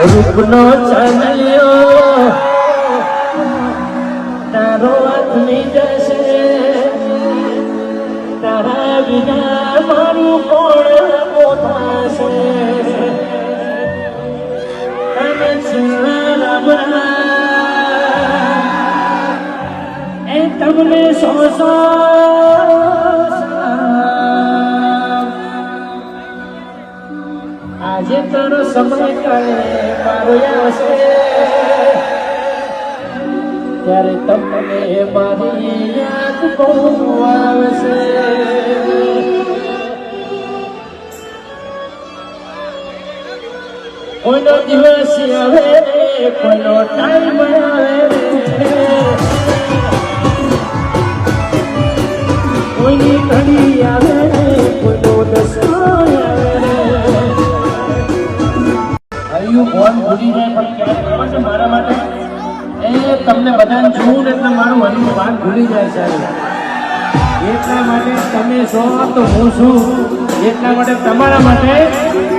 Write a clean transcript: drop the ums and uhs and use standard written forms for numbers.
રૂપનો ચાલ્યો તારો આત્મી જશે તારા વિના મારું કોણ પોતાશે તમે છેલ્લા એ તમને સોસો આજે તારો સમય કાલે મારો આવશે ત્યારે તમને મારી યાદ બહુ આવશે કોઈનો દિવસ આવે કોઈનો ટાઈમ આવે કોઈની ઘડી આવે કોઈનો દસો આવે હૈયું ફોન ભૂલી જાય પણ ક્યાંક ખબર છે મારા માટે એ તમને બધાને જોઉં એટલે મારું હૈયું વાત ભૂલી જાય સાહેબ એટલા માટે તમે છો તો હું છું એટલા માટે તમારા માટે